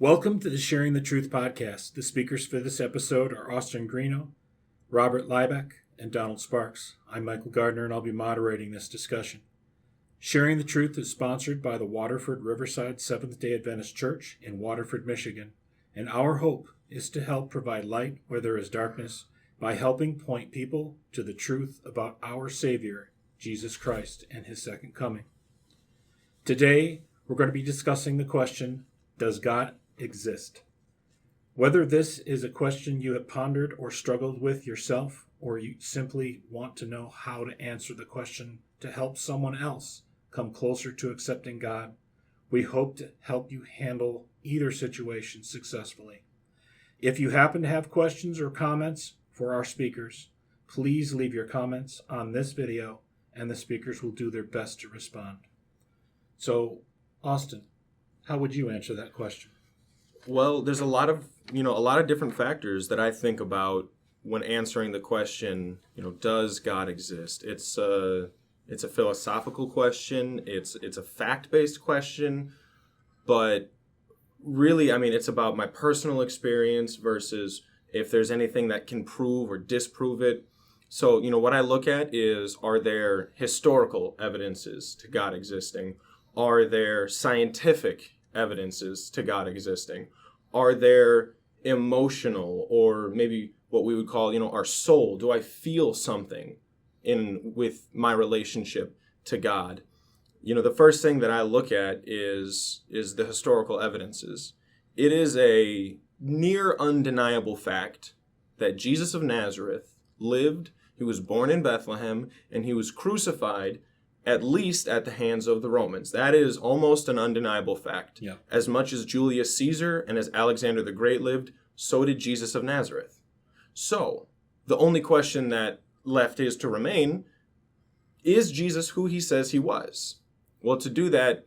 Welcome to the Sharing the Truth podcast. The speakers for this episode are Austin Grignon, Robert Liebeck, and Donald Sparks. I'm Michael Gardner, and I'll be moderating this discussion. Sharing the Truth is sponsored by the Waterford Riverside Seventh-day Adventist Church in Waterford, Michigan, and our hope is to help provide light where there is darkness by helping point people to the truth about our Savior, Jesus Christ, and His second coming. Today, we're going to be discussing the question, does God exist? Whether this is a question you have pondered or struggled with yourself, or you simply want to know how to answer the question to help someone else come closer to accepting God, we hope to help you handle either situation successfully. If you happen to have questions or comments for our speakers, please leave your comments on this video and the speakers will do their best to respond. So, Austin, how would you answer that question? Well, there's a lot of different factors that I think about when answering the question, does God exist? It's a philosophical question. It's a fact-based question, but really, it's about my personal experience versus if there's anything that can prove or disprove it. So, what I look at is, are there historical evidences to God existing? Are there scientific evidences to God existing? Are there emotional, or maybe what we would call, our soul? Do I feel something with my relationship to God? The first thing that I look at is the historical evidences. It is a near undeniable fact that Jesus of Nazareth lived, he was born in Bethlehem, and he was crucified at least at the hands of the Romans. That is almost an undeniable fact. Yeah. As much as Julius Caesar and as Alexander the Great lived, so did Jesus of Nazareth. So, the only question that left is to remain, is Jesus who he says he was? Well, to do that,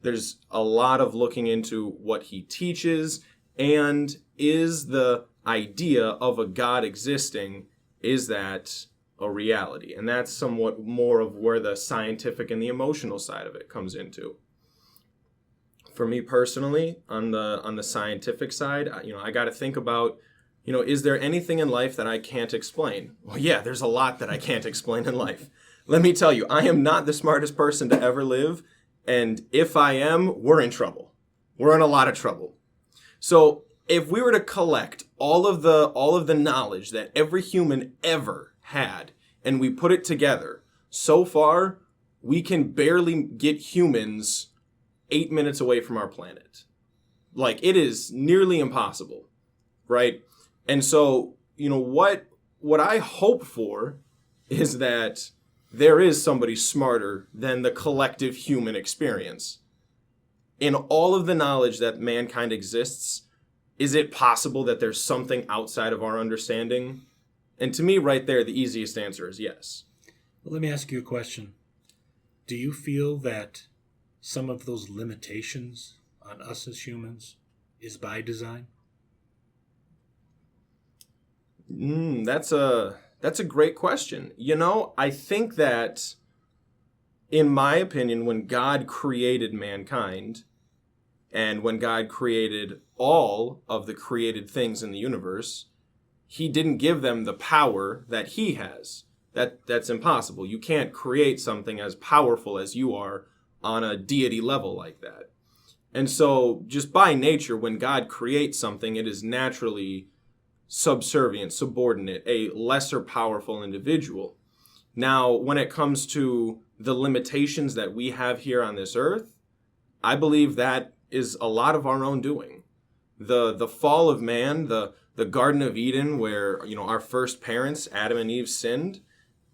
there's a lot of looking into what he teaches, and is the idea of a God existing, is that a reality? And that's somewhat more of where the scientific and the emotional side of it comes into. For me personally, on the scientific side, I got to think about, is there anything in life that I can't explain? Well, yeah, there's a lot that I can't explain in life. Let me tell you, I am not the smartest person to ever live, and if I am, we're in trouble. We're in a lot of trouble. So if we were to collect all of the knowledge that every human ever had, and we put it together, so far, we can barely get humans 8 minutes away from our planet. Like, it is nearly impossible, right? And so, what I hope for is that there is somebody smarter than the collective human experience. In all of the knowledge that mankind exists, is it possible that there's something outside of our understanding? And to me, right there, the easiest answer is yes. Well, let me ask you a question. Do you feel that some of those limitations on us as humans is by design? That's a great question. I think that, in my opinion, when God created mankind, and when God created all of the created things in the universe, he didn't give them the power that he has. That's impossible. You can't create something as powerful as you are on a deity level like that. And so, just by nature, when God creates something, it is naturally subservient, subordinate, a lesser powerful individual. Now, when it comes to the limitations that we have here on this earth, I believe that is a lot of our own doing. The fall of man, the Garden of Eden, where our first parents, Adam and Eve, sinned,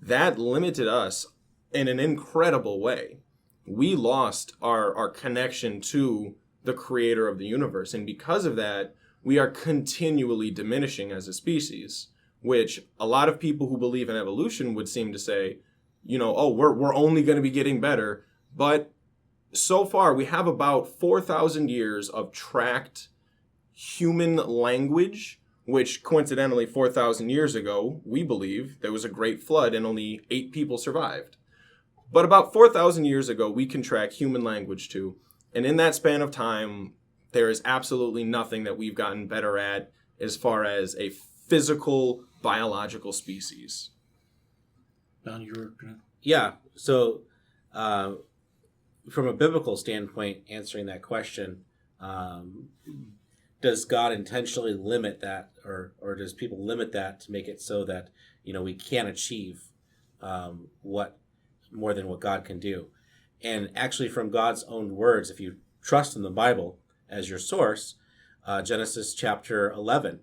that limited us in an incredible way. We lost our connection to the creator of the universe, and because of that, we are continually diminishing as a species, which a lot of people who believe in evolution would seem to say, we're only going to be getting better. But so far, we have about 4,000 years of tracked human language, which coincidentally 4,000 years ago, we believe there was a great flood and only 8 people survived. But about 4,000 years ago, we can track human language too. And in that span of time, There is absolutely nothing that we've gotten better at as far as a physical, biological species. Don, you were gonna... Yeah. So, from a biblical standpoint, answering that question, does God intentionally limit that, or does people limit that to make it so that we can't achieve what more than what God can do? And actually, from God's own words, if you trust in the Bible as your source, Genesis chapter 11,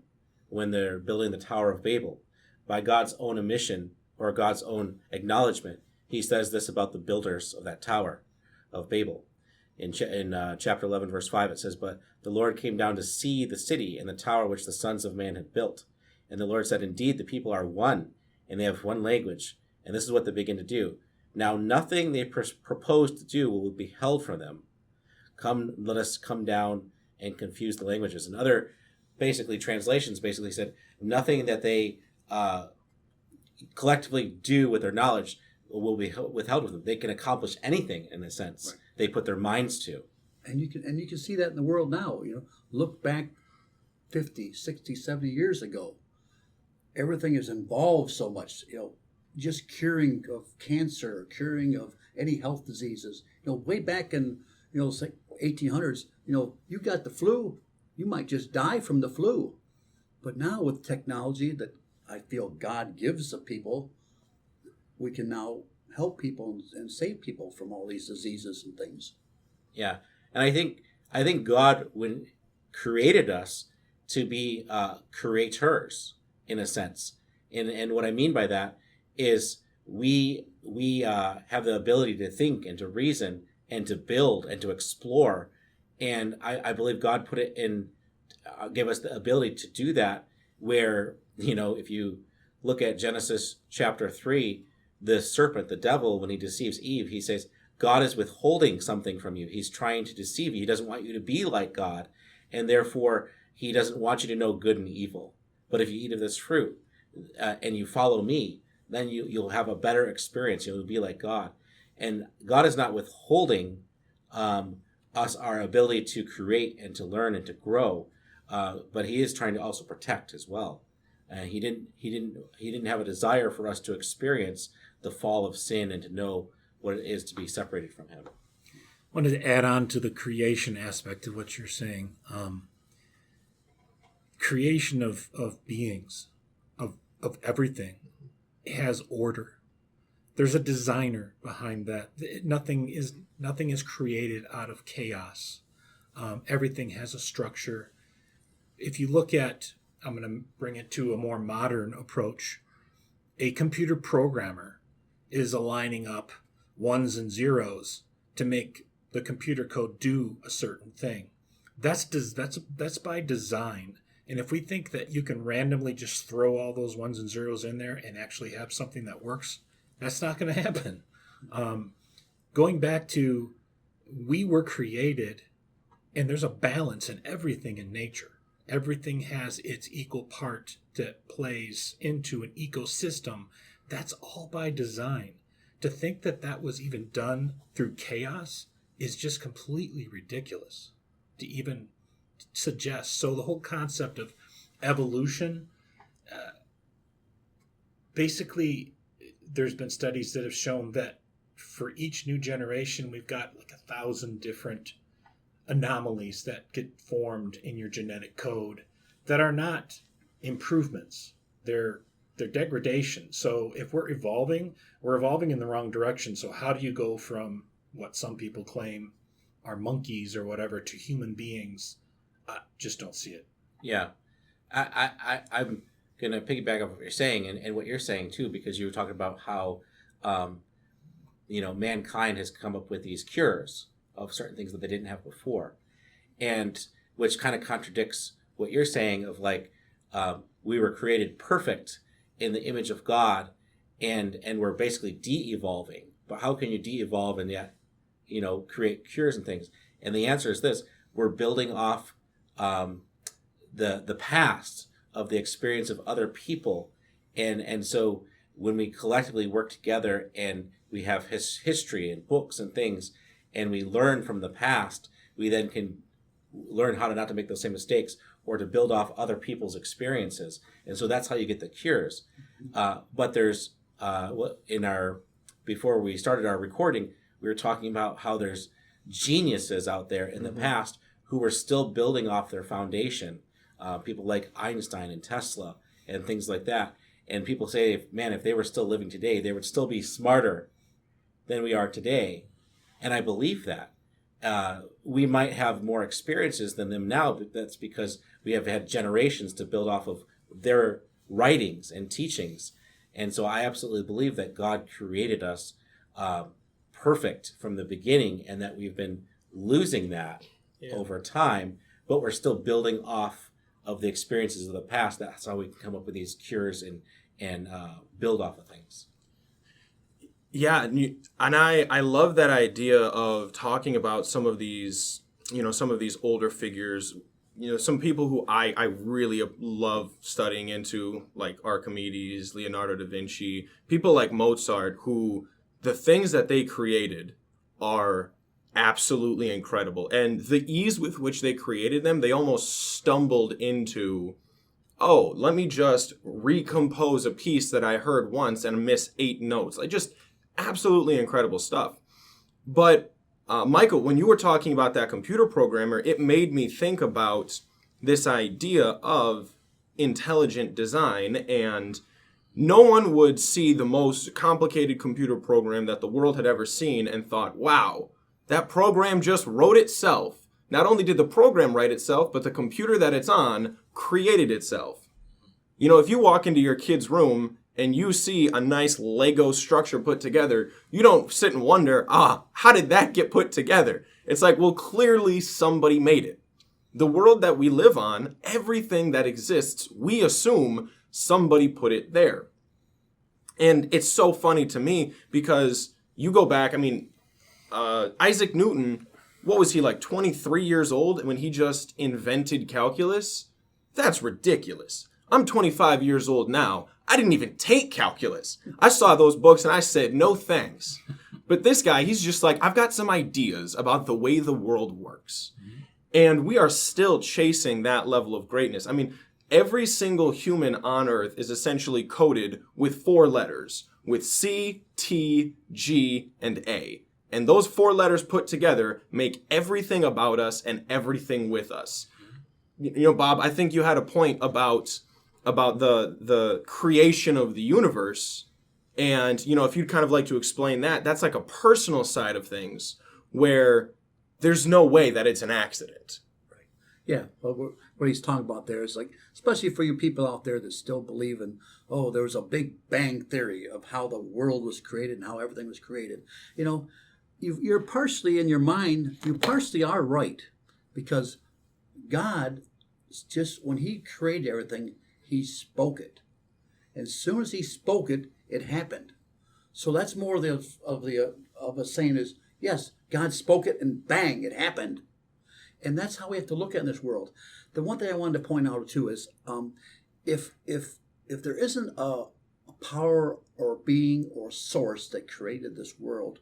when they're building the Tower of Babel, by God's own admission or God's own acknowledgement, he says this about the builders of that Tower of Babel. In chapter 11, verse 5, it says, "But the Lord came down to see the city and the tower which the sons of man had built. And the Lord said, Indeed, the people are one, and they have one language, and this is what they begin to do. Now nothing they propose to do will be held from them. Come, let us come down and confuse the languages." And other translations basically said, nothing that they collectively do with their knowledge will be withheld with them. They can accomplish anything, in a sense, right, they put their minds to. And you can see that in the world now. Look back 50, 60, 70 years ago. Everything is involved so much, just curing of cancer, curing of any health diseases. Way back in, say 1800s, you got the flu, you might just die from the flu. But now with technology that I feel God gives the people, we can now help people and save people from all these diseases and things. Yeah. And I think God, when created us to be creators, in a sense. And what I mean by that is we have the ability to think and to reason and to build and to explore. And I believe God put it in, gave us the ability to do that, where, if you look at Genesis chapter 3, the serpent, the devil, when he deceives Eve, he says, God is withholding something from you. He's trying to deceive you. He doesn't want you to be like God. And therefore, he doesn't want you to know good and evil. But if you eat of this fruit and you follow me, then you'll have a better experience. You'll be like God. And God is not withholding us our ability to create and to learn and to grow, but he is trying to also protect as well. And he didn't have a desire for us to experience the fall of sin and to know what it is to be separated from him. I wanted to add on to the creation aspect of what you're saying. Creation of beings, of everything, has order. There's a designer behind that. Nothing is created out of chaos. Everything has a structure. If you look at, I'm going to bring it to a more modern approach, a computer programmer is aligning up ones and zeros to make the computer code do a certain thing. That's by design. And if we think that you can randomly just throw all those ones and zeros in there and actually have something that works, that's not going to happen. Going back to, we were created, and there's a balance in everything in nature. Everything has its equal part that plays into an ecosystem. That's all by design. To think that that was even done through chaos is just completely ridiculous to even suggest. So the whole concept of evolution, basically, there's been studies that have shown that for each new generation, we've got like 1,000 different anomalies that get formed in your genetic code that are not improvements. They're degradation. So if we're evolving in the wrong direction. So how do you go from what some people claim are monkeys or whatever to human beings? I just don't see it. Yeah. I'm going to piggyback off what you're saying and what you're saying too, because you were talking about how, mankind has come up with these cures of certain things that they didn't have before. And which kind of contradicts what you're saying of like, we were created perfect in the image of God and we're basically de-evolving. But how can you de-evolve and yet, create cures and things? And the answer is this: we're building off the past of the experience of other people. And so when we collectively work together and we have history and books and things, and we learn from the past, we then can learn how to not to make those same mistakes or to build off other people's experiences. And so that's how you get the cures. But there's before we started our recording, we were talking about how there's geniuses out there in the past who were still building off their foundation. People like Einstein and Tesla and things like that. And people say, man, if they were still living today, they would still be smarter than we are today. And I believe that. We might have more experiences than them now, but that's because we have had generations to build off of their writings and teachings. And so I absolutely believe that God created us perfect from the beginning, and that we've been losing that over time, but we're still building off of the experiences of the past. That's how we can come up with these cures and build off of things. Yeah, and I love that idea of talking about some of these older figures, some people who I really love studying into, like Archimedes, Leonardo da Vinci, people like Mozart, who the things that they created are absolutely incredible. And the ease with which they created them, they almost stumbled into, oh, let me just recompose a piece that I heard once and miss 8 notes. Like, just absolutely incredible stuff. But Michael, when you were talking about that computer programmer, it made me think about this idea of intelligent design, and no one would see the most complicated computer program that the world had ever seen and thought, wow, that program just wrote itself. Not only did the program write itself, but the computer that it's on created itself. If you walk into your kid's room and you see a nice Lego structure put together, you don't sit and wonder, how did that get put together? It's like, well, clearly somebody made it. The world that we live on, everything that exists, we assume somebody put it there. And it's so funny to me because you go back, Isaac Newton, what was he, like 23 years old when he just invented calculus? That's ridiculous. I'm 25 years old now. I didn't even take calculus. I saw those books and I said, no thanks. But this guy, he's just like, I've got some ideas about the way the world works. And we are still chasing that level of greatness. Every single human on Earth is essentially coded with 4 letters, with C, T, G, and A. And those 4 letters put together make everything about us and everything with us. Bob, I think you had a point about the creation of the universe. And, if you'd kind of like to explain that, that's like a personal side of things where there's no way that it's an accident. Right. Yeah. Well, what he's talking about there is like, especially for you people out there that still believe in, there was a big bang theory of how the world was created and how everything was created. You're partially in your mind, you partially are right, because God, just when he created everything, he spoke it. And as soon as he spoke it, it happened. So that's more of a saying is, yes, God spoke it and bang, it happened. And that's how we have to look at in this world. The one thing I wanted to point out too is, if there isn't a power or being or source that created this world,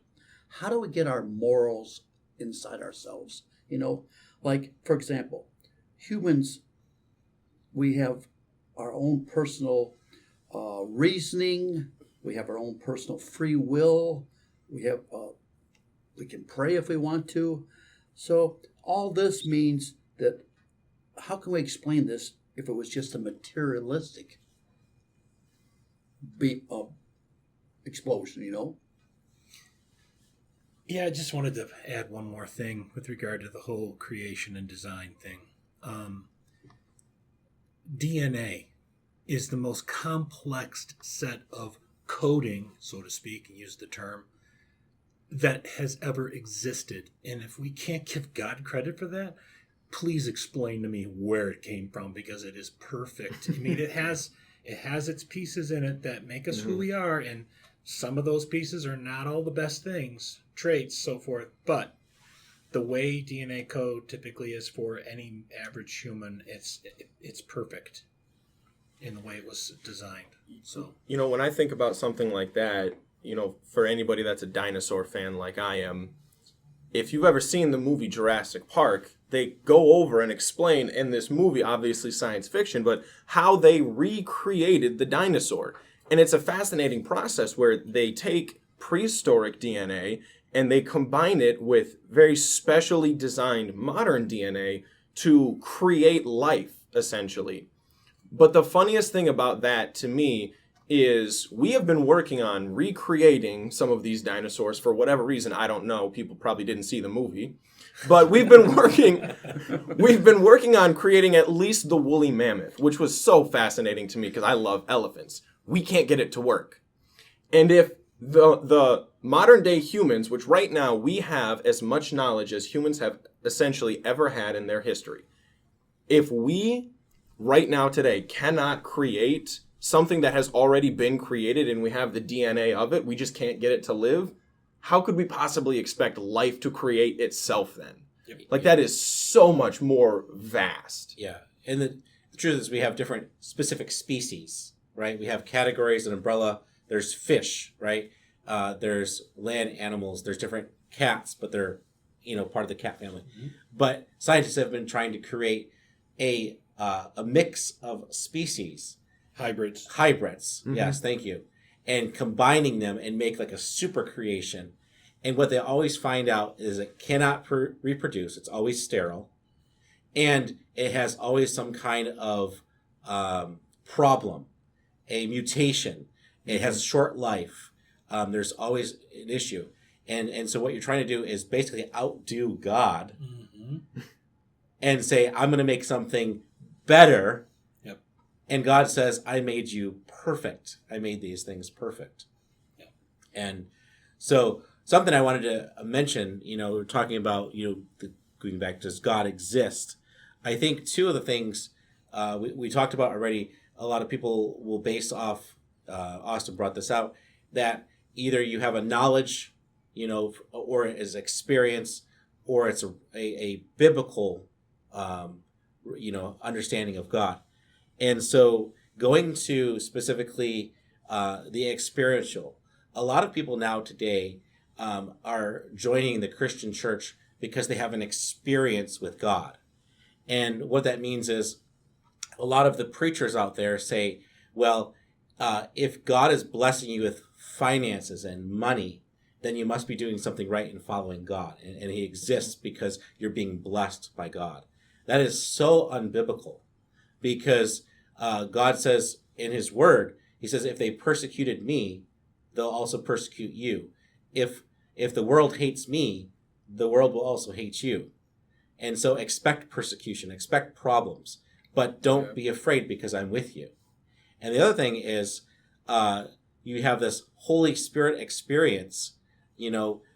how do we get our morals inside ourselves? Like, for example, humans, we have our own personal reasoning. We have our own personal free will. We can pray if we want to. So all this means that, how can we explain this if it was just a materialistic explosion, Yeah, I just wanted to add one more thing with regard to the whole creation and design thing. DNA is the most complex set of coding, so to speak, and use the term, that has ever existed. And if we can't give God credit for that, please explain to me where it came from, because it is perfect. It has its pieces in it that make us who we are, and some of those pieces are not all the best things, traits, so forth. But the way DNA code typically is for any average human, it's perfect in the way it was designed. So when I think about something like that, for anybody that's a dinosaur fan like I am, if you've ever seen the movie Jurassic Park, they go over and explain in this movie, obviously science fiction, but how they recreated the dinosaur. And it's a fascinating process where they take prehistoric DNA and they combine it with very specially designed modern DNA to create life, essentially. But the funniest thing about that to me is we have been working on recreating some of these dinosaurs for whatever reason. I don't know. People probably didn't see the movie. But we've been working on creating at least the woolly mammoth, which was so fascinating to me because I love elephants. We can't get it to work. And if the modern day humans, which right now we have as much knowledge as humans have essentially ever had in their history, if we right now today cannot create something that has already been created and we have the DNA of it, we just can't get it to live, how could we possibly expect life to create itself then? Yep. Like, that is so much more vast. Yeah. And the truth is we have different specific species, right? We have categories and umbrella. There's fish, right? There's land animals. There's different cats, but they're, part of the cat family. Mm-hmm. But scientists have been trying to create a mix of species. Hybrids. Mm-hmm. Yes, thank you. And combining them and make like a super creation. And what they always find out is it cannot reproduce. It's always sterile. And it has always some kind of problem, a mutation. It has a short life. There's always an issue. And so what you're trying to do is basically outdo God and say, I'm going to make something better. Yep. And God says, I made you perfect. I made these things perfect. Yep. And so something I wanted to mention, we're talking about, going back, does God exist? I think two of the things we talked about already, a lot of people will base off, Austin brought this out, that either you have a knowledge, or is experience, or it's a biblical, understanding of God. And so going to specifically the experiential, a lot of people now today are joining the Christian church because they have an experience with God. And what that means is a lot of the preachers out there say, well, if God is blessing you with finances and money, then you must be doing something right and following God. And he exists because you're being blessed by God. That is so unbiblical because God says in his word, he says, if they persecuted me, they'll also persecute you. If the world hates me, the world will also hate you. And so expect persecution, expect problems, but don't be afraid because I'm with you. And the other thing is you have this Holy Spirit experience,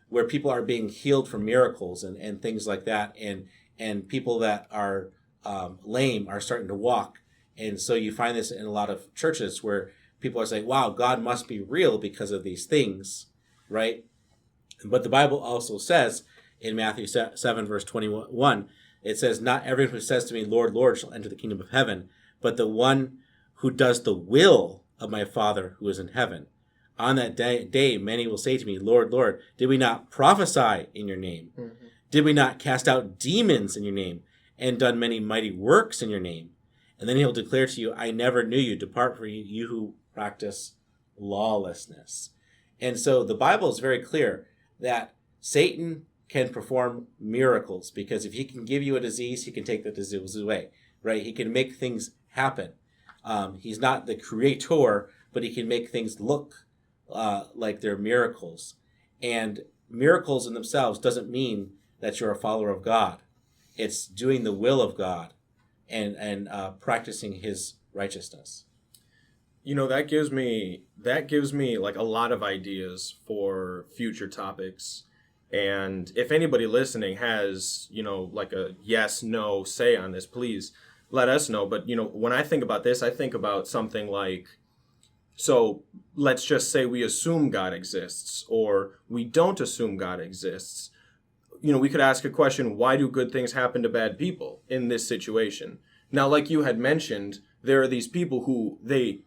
where people are being healed from miracles and things like that. And people that are lame are starting to walk. And so you find this in a lot of churches where people are saying, wow, God must be real because of these things, right? But the Bible also says in Matthew 7, verse 21, it says, not everyone who says to me, Lord, Lord, shall enter the kingdom of heaven, but the one who does the will of my Father who is in heaven. On that day, many will say to me, Lord, Lord, did we not prophesy in your name? Mm-hmm. Did we not cast out demons in your name and done many mighty works in your name? And then he'll declare to you, I never knew you. Depart from you who practice lawlessness. And so the Bible is very clear that Satan can perform miracles because if he can give you a disease, he can take the disease away, right? He can make things happen. He's not the creator, but he can make things look like they're miracles. And miracles in themselves doesn't mean that you're a follower of God. It's doing the will of God and practicing his righteousness. That gives me like a lot of ideas for future topics. And if anybody listening has, like a yes, no say on this, please let us know. But, when I think about this, I think about something like, so let's just say we assume God exists or we don't assume God exists. We could ask a question, why do good things happen to bad people in this situation? Now, like you had mentioned, there are these people who they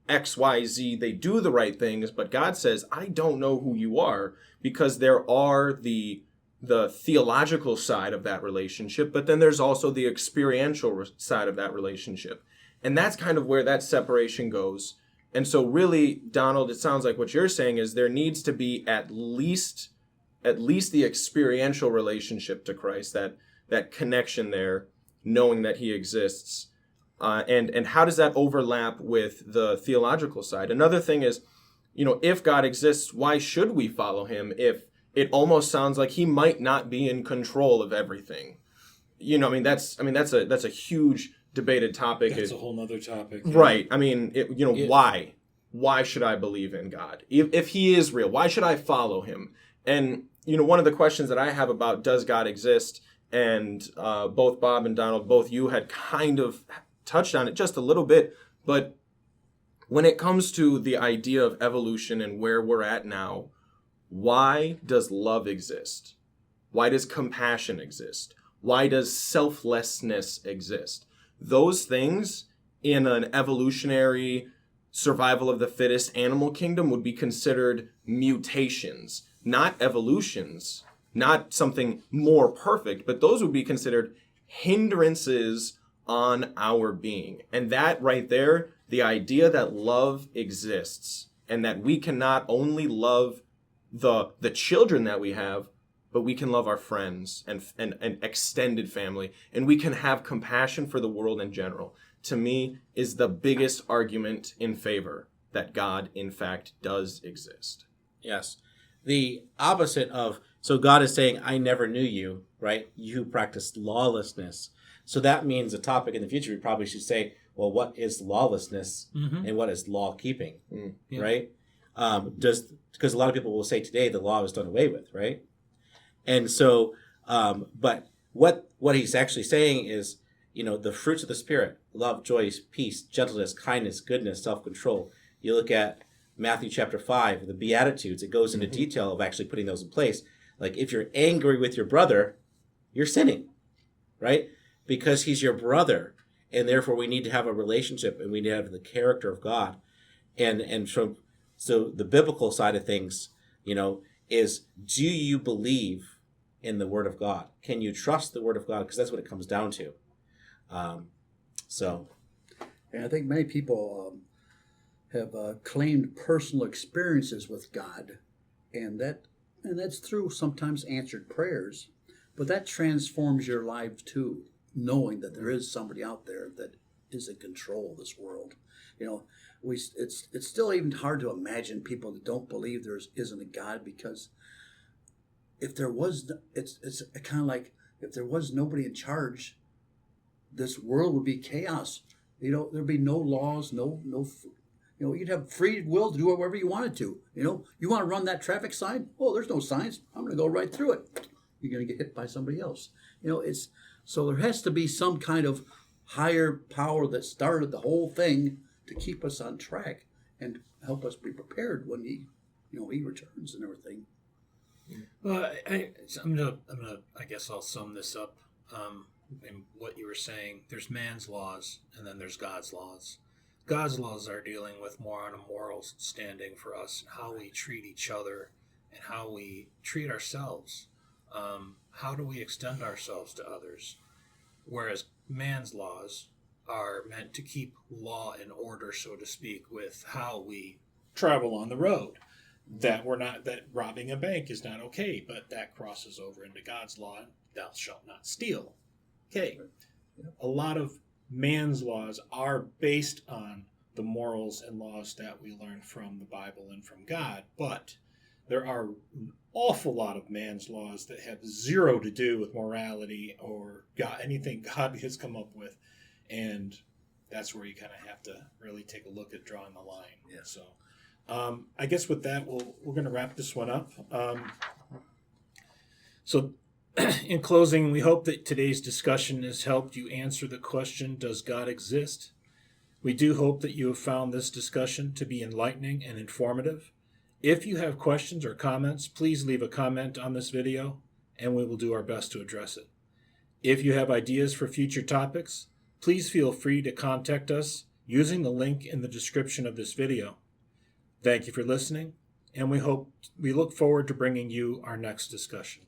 X, Y, Z, they do the right things, but God says, I don't know who you are because there are the the theological side of that relationship, but then there's also the experiential side of that relationship. And that's kind of where that separation goes. And so really, Donald, it sounds like what you're saying is there needs to be at least the experiential relationship to Christ, that connection there, knowing that he exists. And how does that overlap with the theological side? Another thing is, if God exists, why should we follow him if it almost sounds like he might not be in control of everything? That's a huge debated topic. That's a whole nother topic. Right. Why? Why should I believe in God? If he is real, why should I follow him? And, one of the questions that I have about does God exist, and both Bob and Donald, both you had kind of touched on it just a little bit, but when it comes to the idea of evolution and where we're at now, why does love exist? Why does compassion exist? Why does selflessness exist? Those things in an evolutionary survival of the fittest animal kingdom would be considered mutations, not evolutions, not something more perfect, but those would be considered hindrances on our being. And that right there, the idea that love exists and that we can not only love the children that we have, but we can love our friends and extended family, and we can have compassion for the world in general, to me is the biggest argument in favor that God, in fact, does exist. Yes. The opposite of, so God is saying, I never knew you, right? You practiced lawlessness. So that means a topic in the future, we probably should say, well, what is lawlessness and what is law keeping, right? Because a lot of people will say today the law is done away with, right? And so, but what he's actually saying is, the fruits of the Spirit, love, joy, peace, gentleness, kindness, goodness, self-control. You look at Matthew chapter 5, the Beatitudes, it goes into detail of actually putting those in place. Like if you're angry with your brother, you're sinning, right? Because he's your brother, and therefore we need to have a relationship, and we need to have the character of God. So the biblical side of things, is, do you believe in the Word of God? Can you trust the Word of God? Because that's what it comes down to. And I think many people have claimed personal experiences with God, and that's through sometimes answered prayers, but that transforms your life too, knowing that there is somebody out there that is in control of this world. It's still even hard to imagine people that don't believe there isn't a God, because if there was, it's kind of like if there was nobody in charge, this world would be chaos. There'd be no laws, no. You'd have free will to do whatever you wanted to. You want to run that traffic sign? Oh, there's no signs. I'm going to go right through it. You're going to get hit by somebody else. So there has to be some kind of higher power that started the whole thing to keep us on track and help us be prepared when he returns and everything. Well, I guess I'll sum this up. In what you were saying, there's man's laws and then there's God's laws. God's laws are dealing with more on a moral standing for us, and how we treat each other and how we treat ourselves. How do we extend ourselves to others? Whereas man's laws are meant to keep law and order, so to speak, with how we travel on the road. That robbing a bank is not okay, but that crosses over into God's law, thou shalt not steal. Okay. A lot of man's laws are based on the morals and laws that we learn from the Bible and from God, but there are an awful lot of man's laws that have zero to do with morality or anything God has come up with, and that's where you kind of have to really take a look at drawing the line. Yeah. So I guess with that, we're going to wrap this one up. So in closing, we hope that today's discussion has helped you answer the question, does God exist? We do hope that you have found this discussion to be enlightening and informative. If you have questions or comments, please leave a comment on this video, and we will do our best to address it. If you have ideas for future topics, please feel free to contact us using the link in the description of this video. Thank you for listening, and we look forward to bringing you our next discussion.